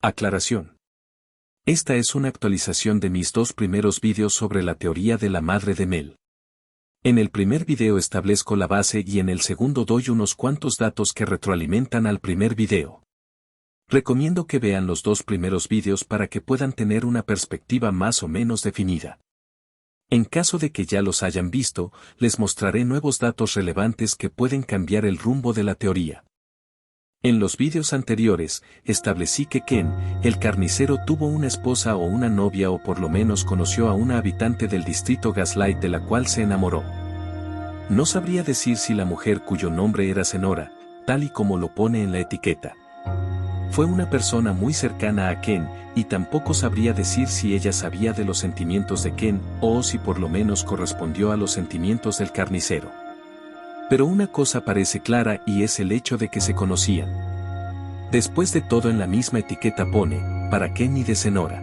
Aclaración. Esta es una actualización de mis 2 primeros vídeos sobre la teoría de la madre de Mel. En el primer video establezco la base y en el segundo doy unos cuantos datos que retroalimentan al primer video. Recomiendo que vean los 2 primeros vídeos para que puedan tener una perspectiva más o menos definida. En caso de que ya los hayan visto, les mostraré nuevos datos relevantes que pueden cambiar el rumbo de la teoría. En los vídeos anteriores, establecí que Ken, el carnicero, tuvo una esposa o una novia o por lo menos conoció a una habitante del distrito Gaslight de la cual se enamoró. No sabría decir si la mujer cuyo nombre era Senora, tal y como lo pone en la etiqueta, fue una persona muy cercana a Ken, y tampoco sabría decir si ella sabía de los sentimientos de Ken, o si por lo menos correspondió a los sentimientos del carnicero. Pero una cosa parece clara y es el hecho de que se conocían. Después de todo, en la misma etiqueta pone, para Ken y de Senora.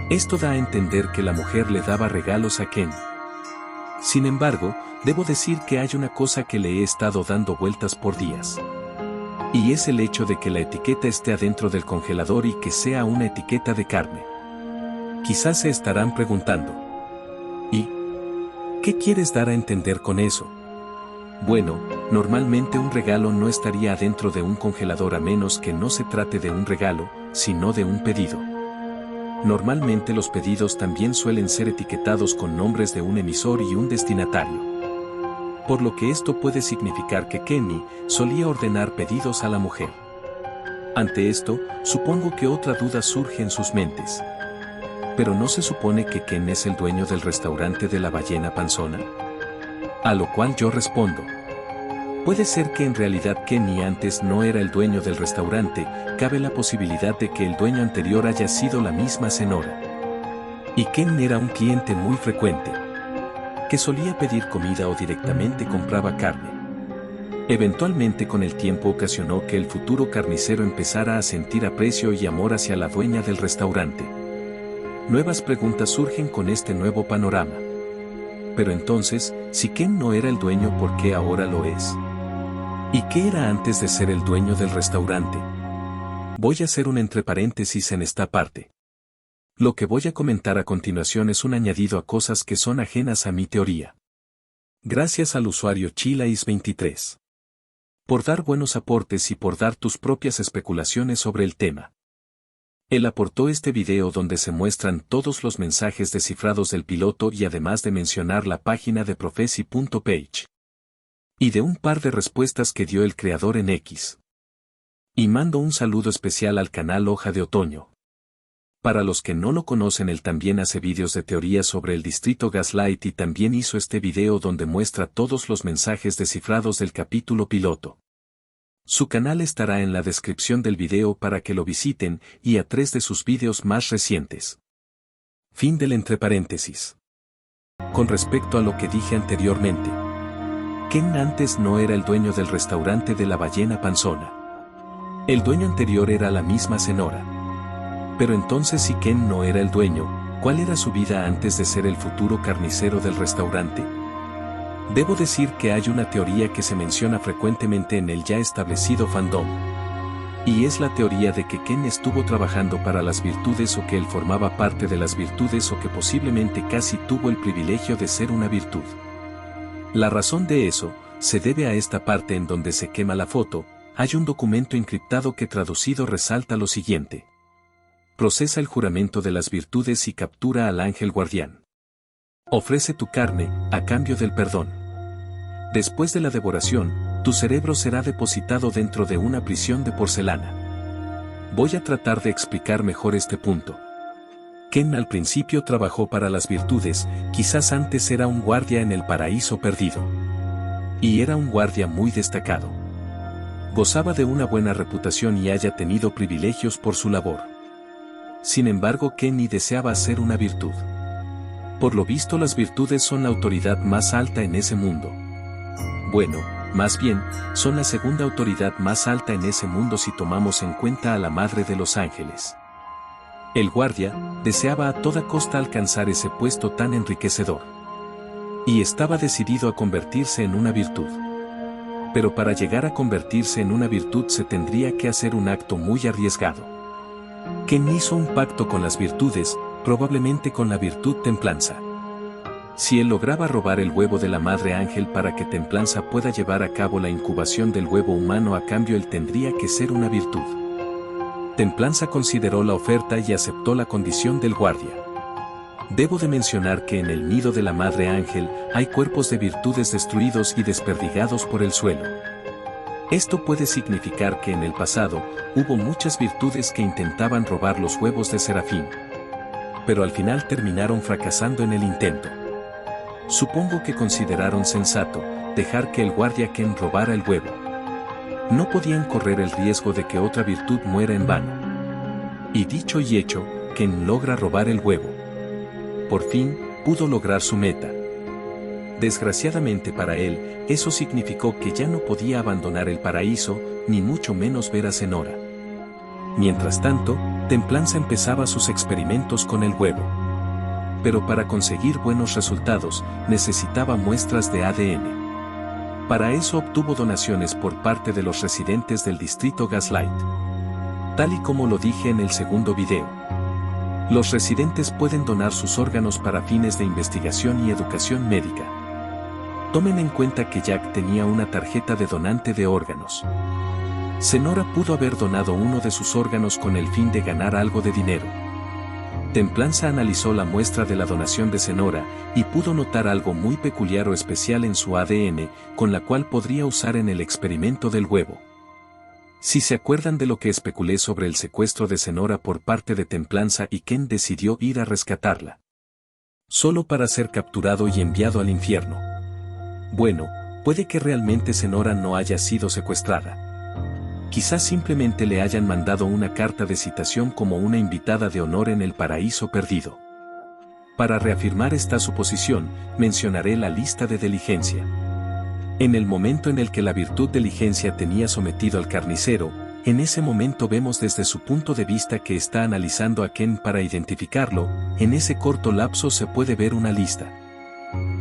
Esto da a entender que la mujer le daba regalos a Ken. Sin embargo, debo decir que hay una cosa que le he estado dando vueltas por días. Y es el hecho de que la etiqueta esté adentro del congelador y que sea una etiqueta de carne. Quizás se estarán preguntando, ¿y qué quieres dar a entender con eso? Bueno, normalmente un regalo no estaría adentro de un congelador a menos que no se trate de un regalo, sino de un pedido. Normalmente los pedidos también suelen ser etiquetados con nombres de un emisor y un destinatario. Por lo que esto puede significar que Kenny solía ordenar pedidos a la mujer. Ante esto, supongo que otra duda surge en sus mentes. ¿Pero no se supone que Ken es el dueño del restaurante de la ballena panzona? A lo cual yo respondo. Puede ser que en realidad Kenny antes no era el dueño del restaurante, cabe la posibilidad de que el dueño anterior haya sido la misma Senora. Y Ken era un cliente muy frecuente, que solía pedir comida o directamente compraba carne. Eventualmente con el tiempo ocasionó que el futuro carnicero empezara a sentir aprecio y amor hacia la dueña del restaurante. Nuevas preguntas surgen con este nuevo panorama. Pero entonces, si Ken no era el dueño, ¿por qué ahora lo es? ¿Y qué era antes de ser el dueño del restaurante? Voy a hacer un entre paréntesis en esta parte. Lo que voy a comentar a continuación es un añadido a cosas que son ajenas a mi teoría. Gracias al usuario Chilais23 por dar buenos aportes y por dar tus propias especulaciones sobre el tema. Él aportó este video donde se muestran todos los mensajes descifrados del piloto y además de mencionar la página de prophecy.page. Y de un par de respuestas que dio el creador en X. Y mando un saludo especial al canal Hoja de Otoño. Para los que no lo conocen, él también hace vídeos de teoría sobre el distrito Gaslight y también hizo este video donde muestra todos los mensajes descifrados del capítulo piloto. Su canal estará en la descripción del video para que lo visiten y a 3 de sus vídeos más recientes. Fin del entre paréntesis. Con respecto a lo que dije anteriormente, Ken antes no era el dueño del restaurante de la ballena panzona. El dueño anterior era la misma Senora. Pero entonces, si Ken no era el dueño, ¿cuál era su vida antes de ser el futuro carnicero del restaurante? Debo decir que hay una teoría que se menciona frecuentemente en el ya establecido fandom. Y es la teoría de que Ken estuvo trabajando para las virtudes o que él formaba parte de las virtudes o que posiblemente casi tuvo el privilegio de ser una virtud. La razón de eso se debe a esta parte en donde se quema la foto. Hay un documento encriptado que traducido resalta lo siguiente. Procesa el juramento de las virtudes y captura al ángel guardián. Ofrece tu carne, a cambio del perdón. Después de la devoración, tu cerebro será depositado dentro de una prisión de porcelana. Voy a tratar de explicar mejor este punto. Ken al principio trabajó para las virtudes, quizás antes era un guardia en el paraíso perdido. Y era un guardia muy destacado. Gozaba de una buena reputación y haya tenido privilegios por su labor. Sin embargo, Kenny deseaba hacer una virtud. Por lo visto, las virtudes son la autoridad más alta en ese mundo. Bueno, más bien, son la segunda autoridad más alta en ese mundo si tomamos en cuenta a la Madre de los Ángeles. El guardia deseaba a toda costa alcanzar ese puesto tan enriquecedor. Y estaba decidido a convertirse en una virtud. Pero para llegar a convertirse en una virtud se tendría que hacer un acto muy arriesgado. Ken hizo un pacto con las virtudes, probablemente con la virtud templanza. Si él lograba robar el huevo de la madre ángel para que templanza pueda llevar a cabo la incubación del huevo humano, a cambio él tendría que ser una virtud. Templanza consideró la oferta y aceptó la condición del guardia. Debo de mencionar que en el nido de la madre ángel hay cuerpos de virtudes destruidos y desperdigados por el suelo. Esto puede significar que en el pasado hubo muchas virtudes que intentaban robar los huevos de Serafín, pero al final terminaron fracasando en el intento. Supongo que consideraron sensato dejar que el guardia Ken robara el huevo. No podían correr el riesgo de que otra virtud muera en vano. Y dicho y hecho, Ken logra robar el huevo. Por fin, pudo lograr su meta. Desgraciadamente para él, eso significó que ya no podía abandonar el paraíso, ni mucho menos ver a Zenora. Mientras tanto, Templanza empezaba sus experimentos con el huevo. Pero para conseguir buenos resultados, necesitaba muestras de ADN. Para eso obtuvo donaciones por parte de los residentes del distrito Gaslight. Tal y como lo dije en el segundo video. Los residentes pueden donar sus órganos para fines de investigación y educación médica. Tomen en cuenta que Jack tenía una tarjeta de donante de órganos. Zenora pudo haber donado uno de sus órganos con el fin de ganar algo de dinero. Templanza analizó la muestra de la donación de Zenora y pudo notar algo muy peculiar o especial en su ADN, con la cual podría usar en el experimento del huevo. Si se acuerdan de lo que especulé sobre el secuestro de Zenora por parte de Templanza y Ken decidió ir a rescatarla. Solo para ser capturado y enviado al infierno. Bueno, puede que realmente Zenora no haya sido secuestrada. Quizás simplemente le hayan mandado una carta de citación como una invitada de honor en el paraíso perdido. Para reafirmar esta suposición, mencionaré la lista de diligencia. En el momento en el que la virtud diligencia tenía sometido al carnicero, en ese momento vemos desde su punto de vista que está analizando a Ken para identificarlo. En ese corto lapso se puede ver una lista.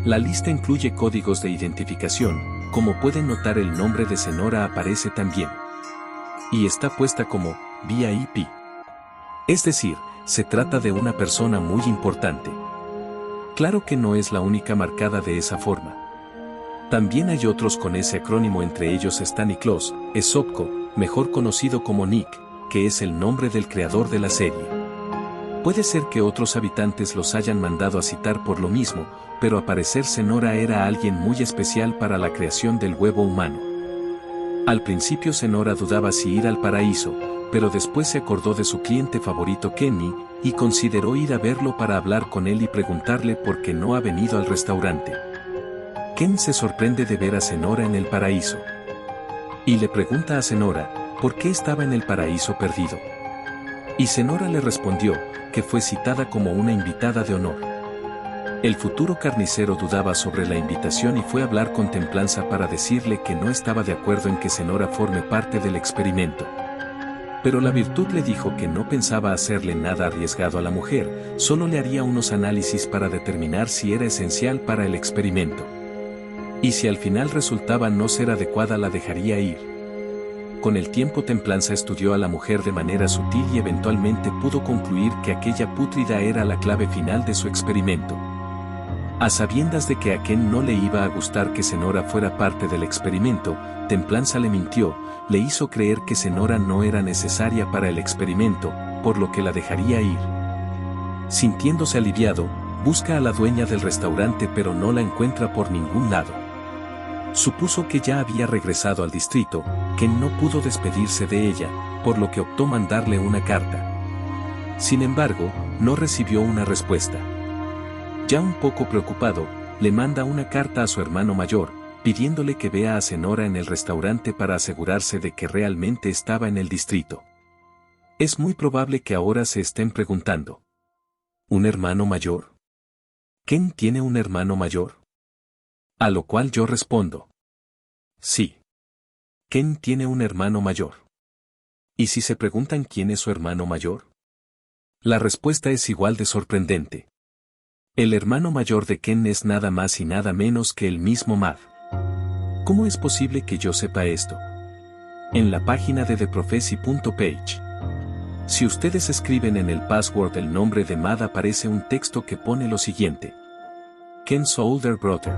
La lista incluye códigos de identificación, como pueden notar el nombre de Zenora aparece también. Y está puesta como VIP. Es decir, se trata de una persona muy importante. Claro que no es la única marcada de esa forma. También hay otros con ese acrónimo, entre ellos Stanislas Sopko, mejor conocido como Nick, que es el nombre del creador de la serie. Puede ser que otros habitantes los hayan mandado a citar por lo mismo, pero al parecer Zenora era alguien muy especial para la creación del huevo humano. Al principio Zenora dudaba si ir al paraíso, pero después se acordó de su cliente favorito Kenny, y consideró ir a verlo para hablar con él y preguntarle por qué no ha venido al restaurante. Ken se sorprende de ver a Zenora en el paraíso. Y le pregunta a Zenora, ¿por qué estaba en el paraíso perdido? Y Zenora le respondió, que fue citada como una invitada de honor. El futuro carnicero dudaba sobre la invitación y fue a hablar con Templanza para decirle que no estaba de acuerdo en que Zenora forme parte del experimento. Pero la virtud le dijo que no pensaba hacerle nada arriesgado a la mujer, solo le haría unos análisis para determinar si era esencial para el experimento. Y si al final resultaba no ser adecuada, la dejaría ir. Con el tiempo Templanza estudió a la mujer de manera sutil y eventualmente pudo concluir que aquella pútrida era la clave final de su experimento. A sabiendas de que a Ken no le iba a gustar que Zenora fuera parte del experimento, Templanza le mintió, le hizo creer que Zenora no era necesaria para el experimento, por lo que la dejaría ir. Sintiéndose aliviado, busca a la dueña del restaurante pero no la encuentra por ningún lado. Supuso que ya había regresado al distrito, Ken no pudo despedirse de ella, por lo que optó mandarle una carta. Sin embargo, no recibió una respuesta. Ya un poco preocupado, le manda una carta a su hermano mayor, pidiéndole que vea a Zenora en el restaurante para asegurarse de que realmente estaba en el distrito. Es muy probable que ahora se estén preguntando: ¿un hermano mayor? ¿Ken tiene un hermano mayor? A lo cual yo respondo: sí. Ken tiene un hermano mayor. ¿Y si se preguntan quién es su hermano mayor? La respuesta es igual de sorprendente. El hermano mayor de Ken es nada más y nada menos que el mismo Matt. ¿Cómo es posible que yo sepa esto? En la página de theprophecy.page. Si ustedes escriben en el password el nombre de Matt aparece un texto que pone lo siguiente. Ken's older brother.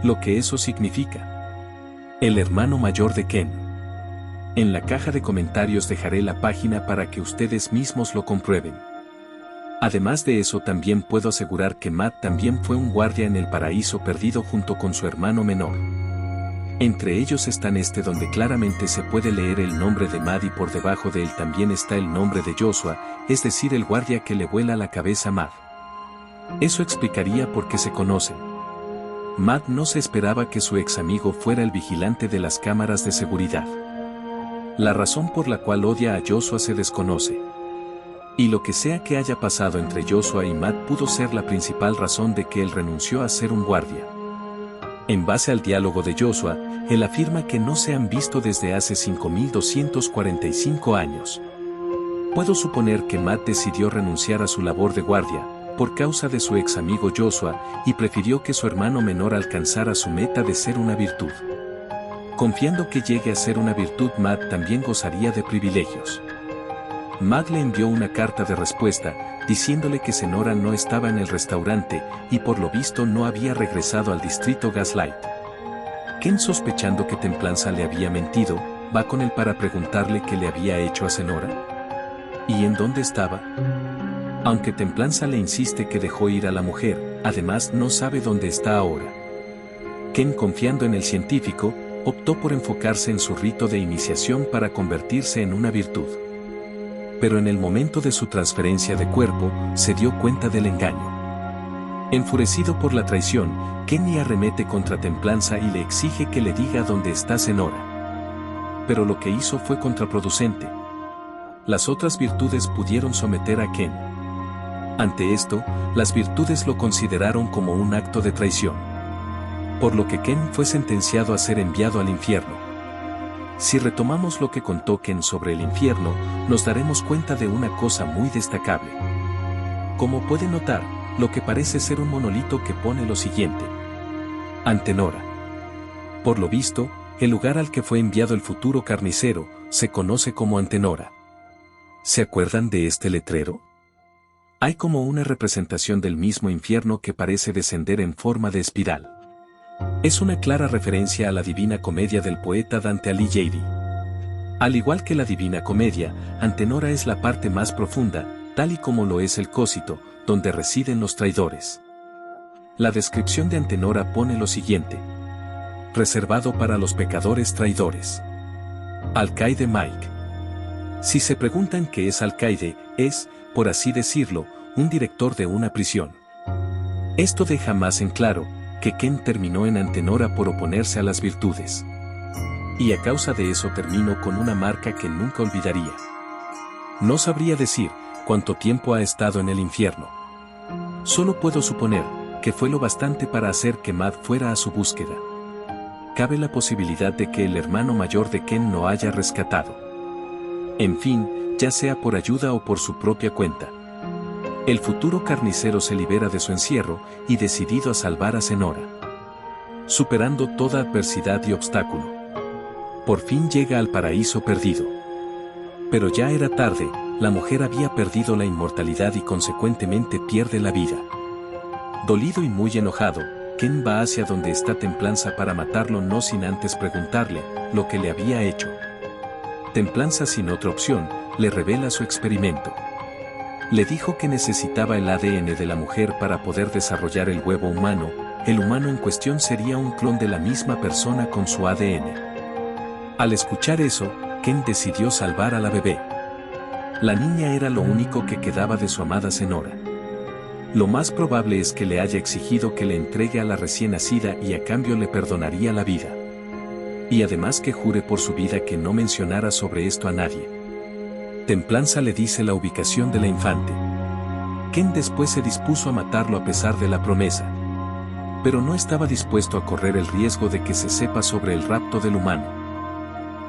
Lo que eso significa. El hermano mayor de Ken. En la caja de comentarios dejaré la página para que ustedes mismos lo comprueben. Además de eso también puedo asegurar que Matt también fue un guardia en el paraíso perdido junto con su hermano menor. Entre ellos están donde claramente se puede leer el nombre de Matt y por debajo de él también está el nombre de Joshua, es decir el guardia que le vuela la cabeza a Matt. Eso explicaría por qué se conocen. Matt no se esperaba que su ex amigo fuera el vigilante de las cámaras de seguridad. La razón por la cual odia a Joshua se desconoce. Y lo que sea que haya pasado entre Joshua y Matt pudo ser la principal razón de que él renunció a ser un guardia. En base al diálogo de Joshua, él afirma que no se han visto desde hace 5.245 años. Puedo suponer que Matt decidió renunciar a su labor de guardia, por causa de su ex amigo Joshua, y prefirió que su hermano menor alcanzara su meta de ser una virtud. Confiando que llegue a ser una virtud, Matt también gozaría de privilegios. Matt le envió una carta de respuesta, diciéndole que Senora no estaba en el restaurante, y por lo visto no había regresado al distrito Gaslight. Ken, sospechando que Templanza le había mentido, va con él para preguntarle qué le había hecho a Senora. ¿Y en dónde estaba? Aunque Templanza le insiste que dejó ir a la mujer, además no sabe dónde está ahora. Ken, confiando en el científico, optó por enfocarse en su rito de iniciación para convertirse en una virtud. Pero en el momento de su transferencia de cuerpo, se dio cuenta del engaño. Enfurecido por la traición, Kenny arremete contra Templanza y le exige que le diga dónde está Senora. Pero lo que hizo fue contraproducente. Las otras virtudes pudieron someter a Ken. Ante esto, las virtudes lo consideraron como un acto de traición. Por lo que Ken fue sentenciado a ser enviado al infierno. Si retomamos lo que contó Ken sobre el infierno, nos daremos cuenta de una cosa muy destacable. Como pueden notar, lo que parece ser un monolito que pone lo siguiente. Antenora. Por lo visto, el lugar al que fue enviado el futuro carnicero, se conoce como Antenora. ¿Se acuerdan de este letrero? Hay como una representación del mismo infierno que parece descender en forma de espiral. Es una clara referencia a la Divina Comedia del poeta Dante Alighieri. Al igual que la Divina Comedia, Antenora es la parte más profunda, tal y como lo es el Cósito, donde residen los traidores. La descripción de Antenora pone lo siguiente. Reservado para los pecadores traidores. Alcaide Mike. Si se preguntan qué es alcaide, es, por así decirlo, un director de una prisión. Esto deja más en claro que Ken terminó en Antenora por oponerse a las virtudes. Y a causa de eso terminó con una marca que nunca olvidaría. No sabría decir cuánto tiempo ha estado en el infierno. Solo puedo suponer que fue lo bastante para hacer que Matt fuera a su búsqueda. Cabe la posibilidad de que el hermano mayor de Ken lo haya rescatado. En fin, ya sea por ayuda o por su propia cuenta. El futuro carnicero se libera de su encierro y decidido a salvar a Senora. Superando toda adversidad y obstáculo. Por fin llega al paraíso perdido. Pero ya era tarde, la mujer había perdido la inmortalidad y consecuentemente pierde la vida. Dolido y muy enojado, Ken va hacia donde está Templanza para matarlo no sin antes preguntarle lo que le había hecho. Templanza, sin otra opción, le revela su experimento. Le dijo que necesitaba el ADN de la mujer para poder desarrollar el huevo humano. El humano en cuestión sería un clon de la misma persona con su ADN. Al escuchar eso, Ken decidió salvar a la bebé. La niña era lo único que quedaba de su amada Senora. Lo más probable es que le haya exigido que le entregue a la recién nacida y a cambio le perdonaría la vida. Y además que jure por su vida que no mencionara sobre esto a nadie. Templanza le dice la ubicación de la infante. Ken después se dispuso a matarlo a pesar de la promesa. Pero no estaba dispuesto a correr el riesgo de que se sepa sobre el rapto del humano.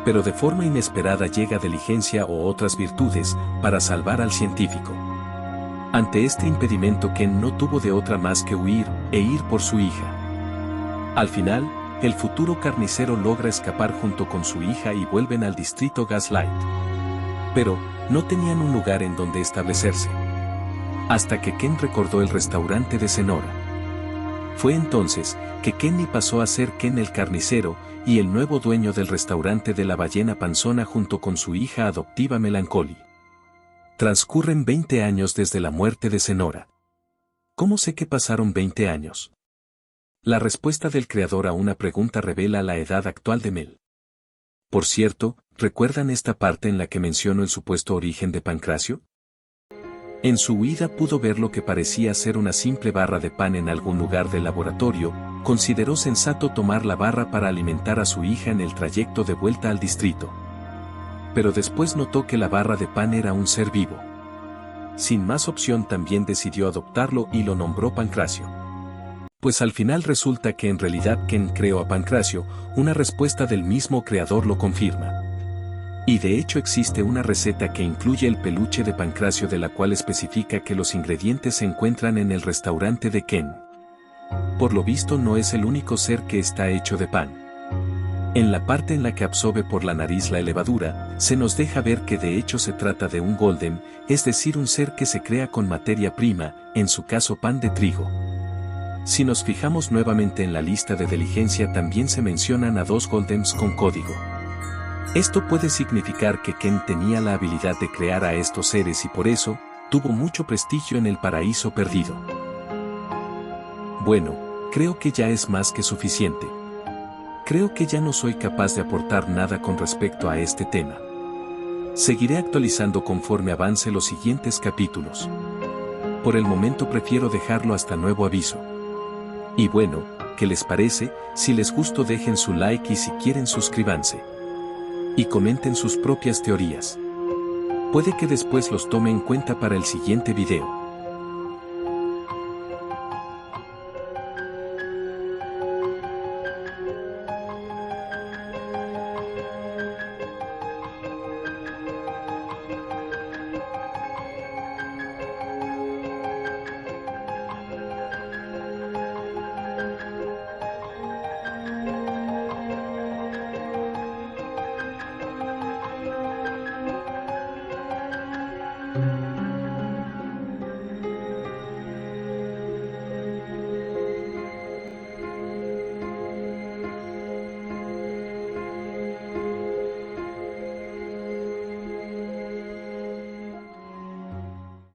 Pero de forma inesperada llega diligencia o otras virtudes para salvar al científico. Ante este impedimento Ken no tuvo de otra más que huir e ir por su hija. Al final, el futuro carnicero logra escapar junto con su hija y vuelven al distrito Gaslight. Pero, no tenían un lugar en donde establecerse. Hasta que Ken recordó el restaurante de Cenora. Fue entonces que Kenny pasó a ser Ken el carnicero y el nuevo dueño del restaurante de la ballena panzona junto con su hija adoptiva Melancholy. Transcurren 20 años desde la muerte de Cenora. ¿Cómo sé que pasaron 20 años? La respuesta del creador a una pregunta revela la edad actual de Mel. Por cierto, ¿recuerdan esta parte en la que menciono el supuesto origen de Pancracio? En su huida pudo ver lo que parecía ser una simple barra de pan en algún lugar del laboratorio, consideró sensato tomar la barra para alimentar a su hija en el trayecto de vuelta al distrito. Pero después notó que la barra de pan era un ser vivo. Sin más opción también decidió adoptarlo y lo nombró Pancracio. Pues al final resulta que en realidad Ken creó a Pancracio, una respuesta del mismo creador lo confirma. Y de hecho existe una receta que incluye el peluche de Pancracio de la cual especifica que los ingredientes se encuentran en el restaurante de Ken. Por lo visto no es el único ser que está hecho de pan. En la parte en la que absorbe por la nariz la levadura, se nos deja ver que de hecho se trata de un golem, es decir un ser que se crea con materia prima, en su caso pan de trigo. Si nos fijamos nuevamente en la lista de diligencia también se mencionan a 2 golems con código. Esto puede significar que Ken tenía la habilidad de crear a estos seres y por eso, tuvo mucho prestigio en el paraíso perdido. Bueno, creo que ya es más que suficiente. Creo que ya no soy capaz de aportar nada con respecto a este tema. Seguiré actualizando conforme avance los siguientes capítulos. Por el momento prefiero dejarlo hasta nuevo aviso. Y bueno, ¿qué les parece? Si les gustó dejen su like y si quieren suscríbanse. Y comenten sus propias teorías. Puede que después los tome en cuenta para el siguiente video.